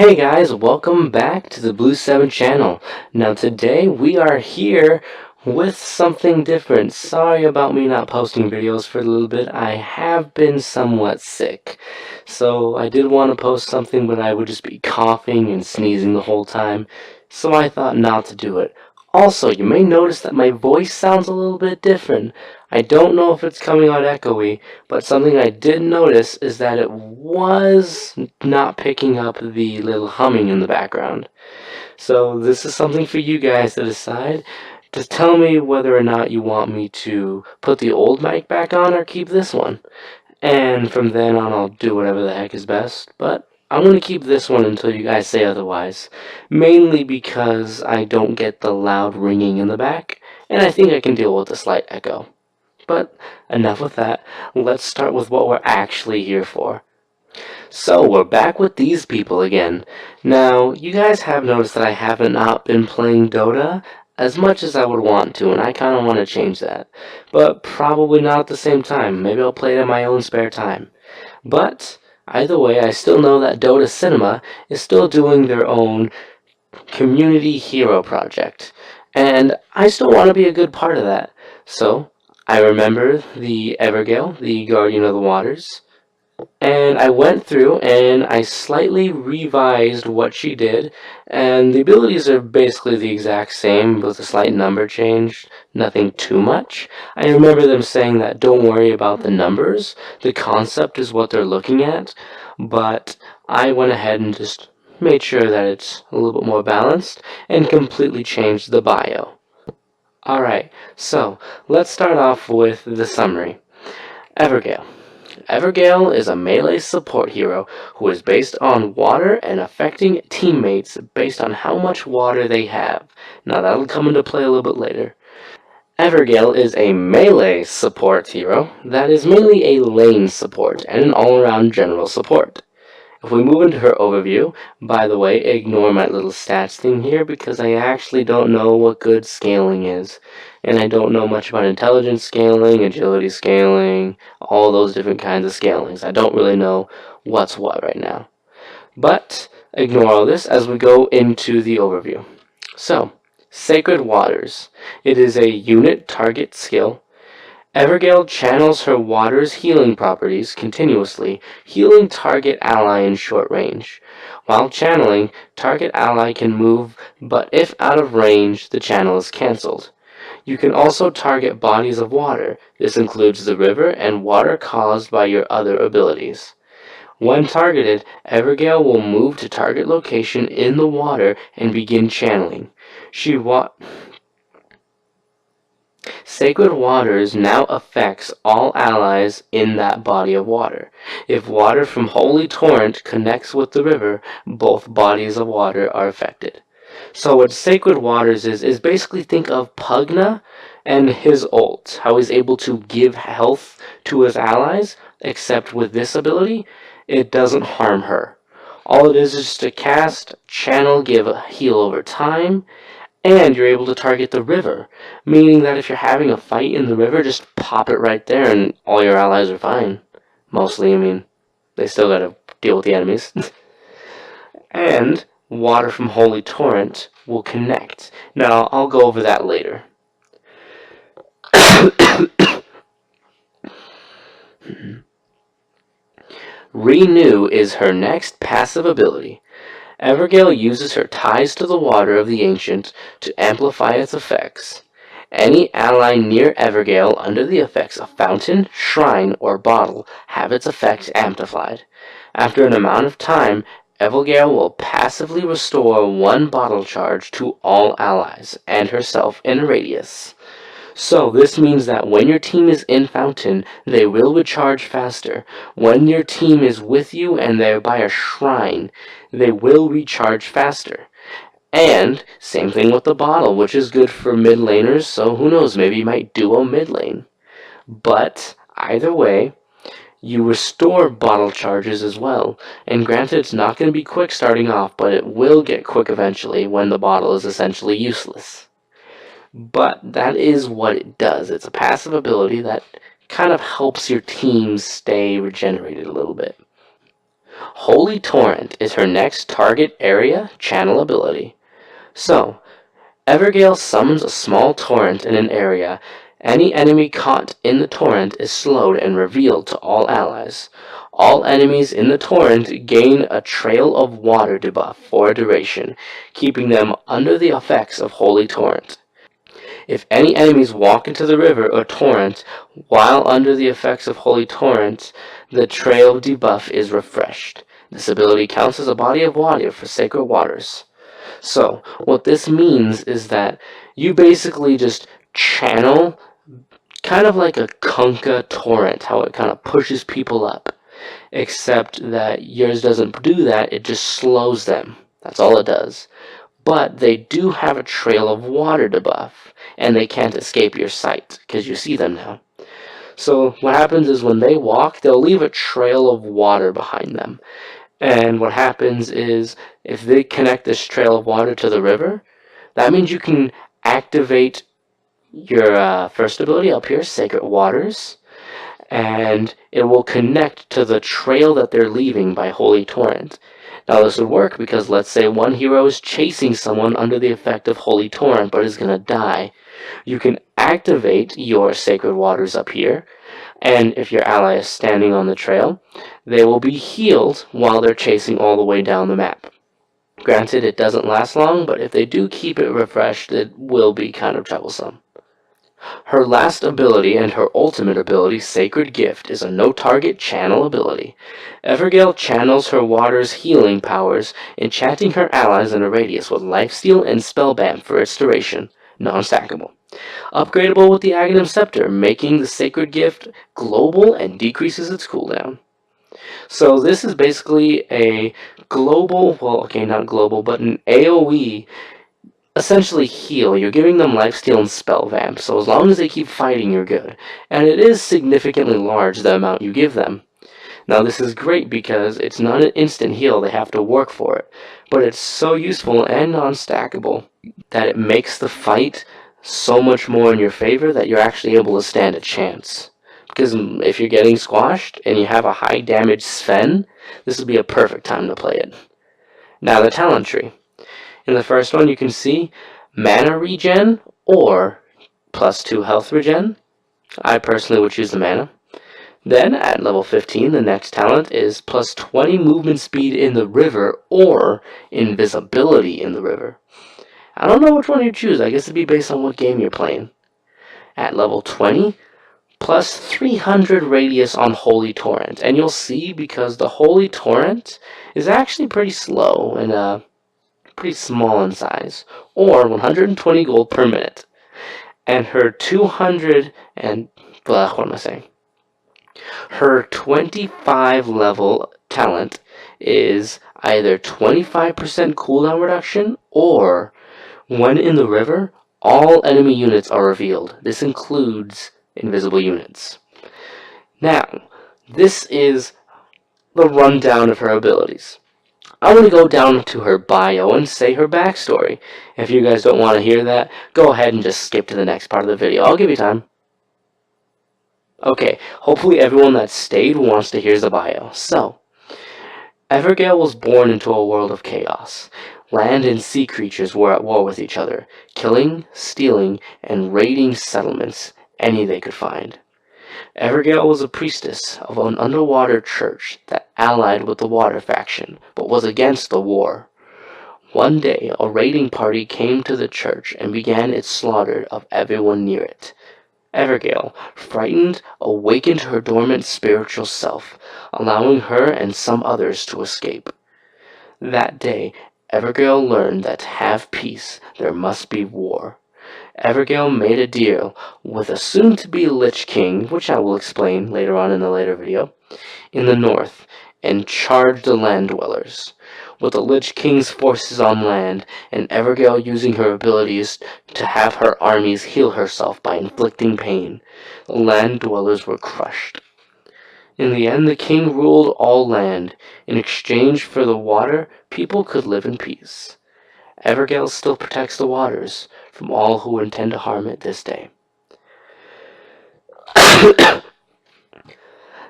Hey guys, welcome back to the Blue 7 channel. Now today we are here with something different. Sorry about me not posting videos for a little bit. I have been somewhat sick. So I did want to post something, but I would just be coughing and sneezing the whole time. So I thought not to do it. Also, you may notice that my voice sounds a little bit different. I don't know if it's coming out echoey, but something I did notice is that it was not picking up the little humming in the background. So this is something for you guys to decide. To tell me whether or not you want me to put the old mic back on or keep this one. And from then on I'll do whatever the heck is best. But I'm going to keep this one until you guys say otherwise. Mainly because I don't get the loud ringing in the back. And I think I can deal with the slight echo. But enough with that. Let's start with what we're actually here for. So, we're back with these people again. Now, you guys have noticed that I haven't not been playing Dota as much as I would want to, and I kind of want to change that. But probably not at the same time. Maybe I'll play it in my own spare time. But, either way, I still know that dotacinima is still doing their own community hero project. And I still want to be a good part of that. So, I remember the Evergale, the Guardian of the Waters, and I went through and I slightly revised what she did, and the abilities are basically the exact same with a slight number change, nothing too much. I remember them saying that don't worry about the numbers, the concept is what they're looking at, but I went ahead and just made sure that it's a little bit more balanced and completely changed the bio. Alright, so let's start off with the summary. Evergale. Evergale is a melee support hero who is based on water and affecting teammates based on how much water they have. Now that'll come into play a little bit later. Evergale is a melee support hero that is mainly a lane support and an all-around general support. If we move into her overview, by the way, ignore my little stats thing here because I actually don't know what good scaling is. And I don't know much about intelligence scaling, agility scaling, all those different kinds of scalings. I don't really know what's what right now. But ignore all this as we go into the overview. So, Sacred Waters. It is a unit target skill. Evergale channels her water's healing properties continuously, healing target ally in short range. While channeling, target ally can move, but if out of range, the channel is cancelled. You can also target bodies of water. This includes the river and water caused by your other abilities. When targeted, Evergale will move to target location in the water and begin channeling. Sacred Waters now affects all allies in that body of water. If water from Holy Torrent connects with the river, both bodies of water are affected. So what Sacred Waters is basically think of Pugna and his ult, how he's able to give health to his allies, except with this ability, it doesn't harm her. All it is just to cast, channel, give a heal over time, and you're able to target the river, meaning that if you're having a fight in the river, just pop it right there and all your allies are fine. Mostly, I mean, they still gotta deal with the enemies. And water from Holy Torrent will connect. Now, I'll go over that later. Renew is her next passive ability. Evergale uses her ties to the water of the Ancient to amplify its effects. Any ally near Evergale under the effects of fountain, shrine, or bottle have its effects amplified. After an amount of time, Evergale will passively restore one bottle charge to all allies and herself in a radius. So this means that when your team is in Fountain, they will recharge faster. When your team is with you and they're by a shrine, they will recharge faster. And same thing with the bottle, which is good for mid laners, so who knows, maybe you might duo mid lane. But either way, you restore bottle charges as well. And granted, it's not going to be quick starting off, but it will get quick eventually when the bottle is essentially useless. But that is what it does. It's a passive ability that kind of helps your team stay regenerated a little bit. Holy Torrent is her next target area channel ability. So, Evergale summons a small torrent in an area. Any enemy caught in the torrent is slowed and revealed to all allies. All enemies in the torrent gain a trail of water debuff for a duration, keeping them under the effects of Holy Torrent. If any enemies walk into the river or torrent while under the effects of Holy Torrent, the trail debuff is refreshed. This ability counts as a body of water for sacred waters. So, what this means is that you basically just channel kind of like a Kunkka torrent, how it kind of pushes people up. Except that yours doesn't do that, it just slows them. That's all it does. But they do have a trail of water debuff, and they can't escape your sight, because you see them now. So what happens is when they walk, they'll leave a trail of water behind them. And what happens is, if they connect this trail of water to the river, that means you can activate your first ability up here, Sacred Waters, and it will connect to the trail that they're leaving by Holy Torrent. Now this would work because let's say one hero is chasing someone under the effect of Holy Torrent but is going to die. You can activate your Sacred Waters up here, and if your ally is standing on the trail, they will be healed while they're chasing all the way down the map. Granted, it doesn't last long, but if they do keep it refreshed, it will be kind of troublesome. Her last ability and her ultimate ability, Sacred Gift, is a no-target channel ability. Evergale channels her water's healing powers, enchanting her allies in a radius with lifesteal and spellbam for its duration, non-stackable. Upgradable with the Aghanim Scepter, making the Sacred Gift global and decreases its cooldown. So this is basically a global, well, okay, not global, but an AoE essentially heal. You're giving them lifesteal and spell vamp, so as long as they keep fighting, you're good. And it is significantly large, the amount you give them. Now this is great because it's not an instant heal, they have to work for it. But it's so useful and non-stackable that it makes the fight so much more in your favor that you're actually able to stand a chance. Because if you're getting squashed and you have a high damage Sven, this would be a perfect time to play it. Now the talent tree. In the first one, you can see mana regen or +2 health regen. I personally would choose the mana. Then, at level 15, the next talent is +20 movement speed in the river or invisibility in the river. I don't know which one you choose. I guess it'd be based on what game you're playing. At level 20, +300 radius on Holy Torrent. And you'll see, because the Holy Torrent is actually pretty slow and pretty small in size, or 120 gold per minute. And her 200 and what am I saying? Her 25 level talent is either 25% cooldown reduction, or when in the river, all enemy units are revealed. This includes invisible units. Now, this is the rundown of her abilities. I want to go down to her bio and say her backstory. If you guys don't want to hear that, go ahead and just skip to the next part of the video. I'll give you time. Okay, hopefully everyone that stayed wants to hear the bio. So, Evergale was born into a world of chaos. Land and sea creatures were at war with each other, killing, stealing, and raiding settlements, any they could find. Evergale was a priestess of an underwater church that allied with the water faction, but was against the war. One day, a raiding party came to the church and began its slaughter of everyone near it. Evergale, frightened, awakened her dormant spiritual self, allowing her and some others to escape. That day, Evergale learned that to have peace, there must be war. Evergale made a deal with a soon-to-be Lich King, which I will explain later on in a later video, in the north, and charged the land dwellers. With the Lich King's forces on land, and Evergale using her abilities to have her armies heal herself by inflicting pain, the land dwellers were crushed. In the end, the king ruled all land. In exchange for the water, people could live in peace. Evergale still protects the waters from all who intend to harm it this day.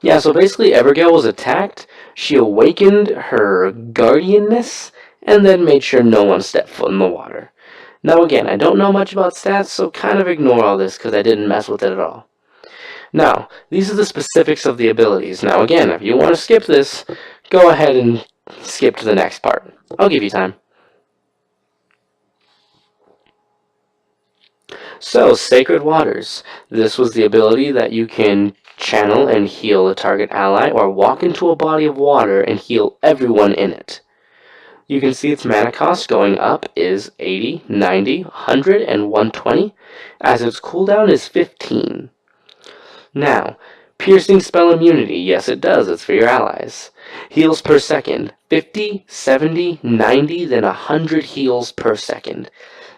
Yeah, so basically Evergale was attacked. She awakened her guardianness and then made sure no one stepped foot in the water. Now again, I don't know much about stats, so kind of ignore all this because I didn't mess with it at all. Now, these are the specifics of the abilities. Now again, if you want to skip this, go ahead and skip to the next part. I'll give you time. So, Sacred Waters. This was the ability that you can channel and heal a target ally, or walk into a body of water and heal everyone in it. You can see its mana cost going up is 80, 90, 100, and 120, as its cooldown is 15. Now, piercing spell immunity, yes it does, it's for your allies. Heals per second, 50, 70, 90, then 100 heals per second.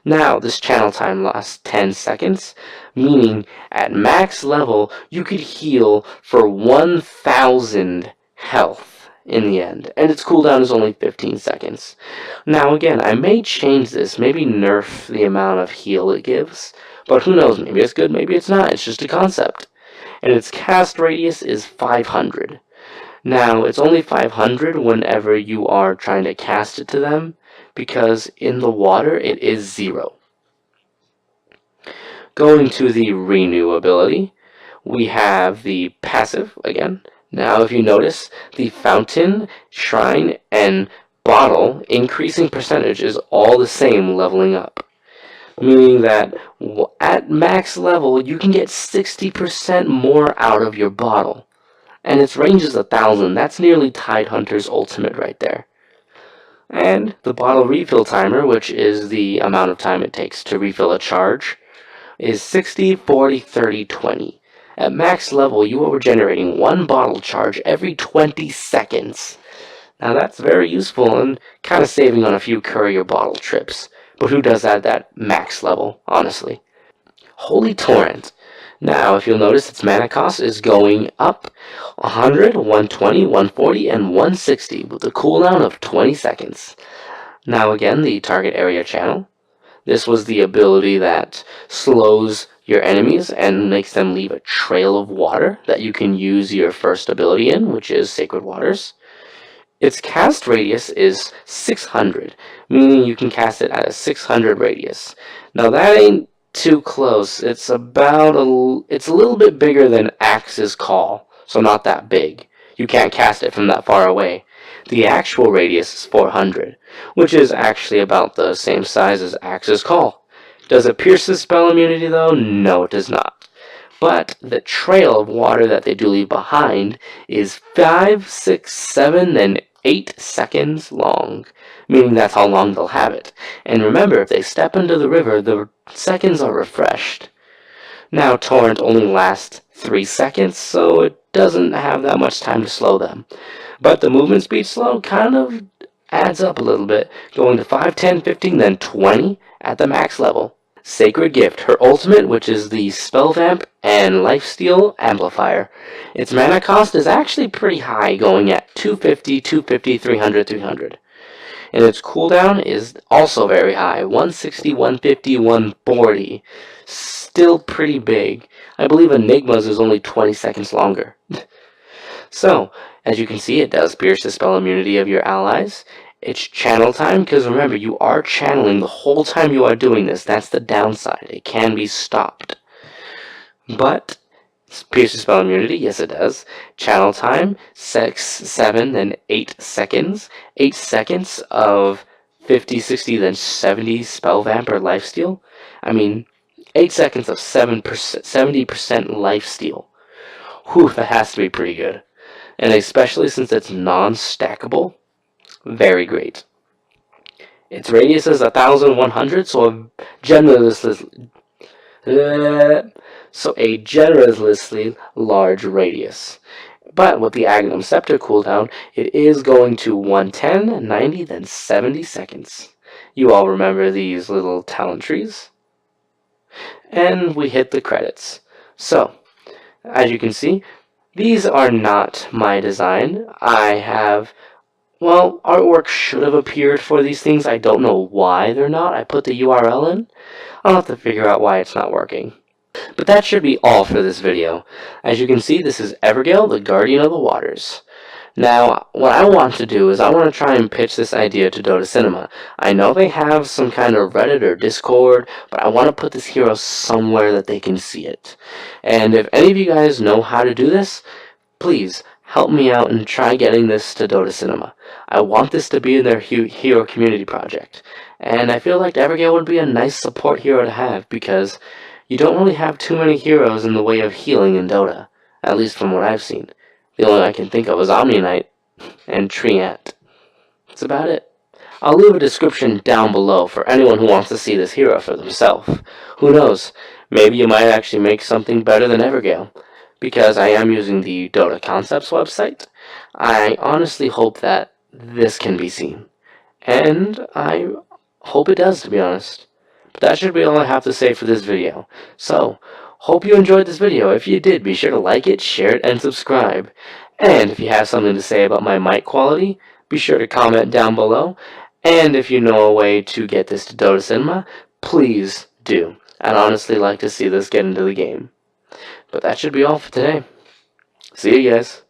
Now, this channel time lasts 10 seconds, meaning at max level, you could heal for 1,000 health in the end, and its cooldown is only 15 seconds. Now, again, I may change this, maybe nerf the amount of heal it gives, but who knows, maybe it's good, maybe it's not, it's just a concept. And its cast radius is 500. Now, it's only 500 whenever you are trying to cast it to them, because in the water it is 0. Going to the renew ability, we have the passive again. Now if you notice, the fountain, shrine, and bottle increasing percentage is all the same leveling up. Meaning that at max level you can get 60% more out of your bottle. And its range is 1,000. That's nearly Tidehunter's ultimate right there. And the bottle refill timer, which is the amount of time it takes to refill a charge, is 60, 40, 30, 20. At max level, you are generating one bottle charge every 20 seconds. Now that's very useful and kind of saving on a few courier bottle trips. But who does that at that max level, honestly? Holy Torrent. Now, if you'll notice, its mana cost is going up 100, 120, 140, and 160 with a cooldown of 20 seconds. Now again, the target area channel. This was the ability that slows your enemies and makes them leave a trail of water that you can use your first ability in, which is Sacred Waters. Its cast radius is 600, meaning you can cast it at a 600 radius. Now that ain't too close. It's a little bit bigger than Axe's Call, so not that big. You can't cast it from that far away. The actual radius is 400, which is actually about the same size as Axe's Call. Does it pierce the spell immunity though? No, it does not. But the trail of water that they do leave behind is 5, 6, 7, and 8 seconds long, meaning that's how long they'll have it. And remember, if they step into the river, the seconds are refreshed. Now, Torrent only lasts 3 seconds, so it doesn't have that much time to slow them. But the movement speed slow kind of adds up a little bit, going to 5, 10, 15, then 20 at the max level. Sacred Gift, her ultimate, which is the Spell Vamp and Lifesteal Amplifier. Its mana cost is actually pretty high, going at 250, 250, 300, 300. And its cooldown is also very high, 160, 150, 140. Still pretty big. I believe Enigma's is only 20 seconds longer. So, as you can see, it does pierce the spell immunity of your allies. It's channel time, because remember, you are channeling the whole time you are doing this. That's the downside. It can be stopped. But, pierce the spell immunity, yes it does. Channel time, 6, 7, then 8 seconds. 8 seconds of 50, 60, then 70 spell vamp or lifesteal. I mean, 8 seconds of 70% lifesteal. Whew, that has to be pretty good. And especially since it's non-stackable, very great. Its radius is 1,100, so a generously large radius. But with the Agnum Scepter cooldown, it is going to 110, 90, then 70 seconds. You all remember these little talent trees? And we hit the credits. So, as you can see, these are not my design. Artwork should have appeared for these things. I don't know why they're not. I put the URL in. I'll have to figure out why it's not working. But that should be all for this video. As you can see, this is Evergale, the Guardian of the Waters. Now, what I want to do is I want to try and pitch this idea to dotacinima. I know they have some kind of Reddit or Discord, but I want to put this hero somewhere that they can see it. And if any of you guys know how to do this, please help me out and try getting this to dotacinima. I want this to be in their hero community project. And I feel like Evergale would be a nice support hero to have because you don't really have too many heroes in the way of healing in Dota, at least from what I've seen. The only one I can think of is Omni-Knight and Treant. That's about it. I'll leave a description down below for anyone who wants to see this hero for themselves. Who knows, maybe you might actually make something better than Evergale. Because I am using the Dota Concepts website, I honestly hope that this can be seen. And I hope it does, to be honest. But that should be all I have to say for this video. So, hope you enjoyed this video. If you did, be sure to like it, share it, and subscribe. And if you have something to say about my mic quality, be sure to comment down below. And if you know a way to get this to dotacinima, please do. I'd honestly like to see this get into the game. But that should be all for today. See you guys.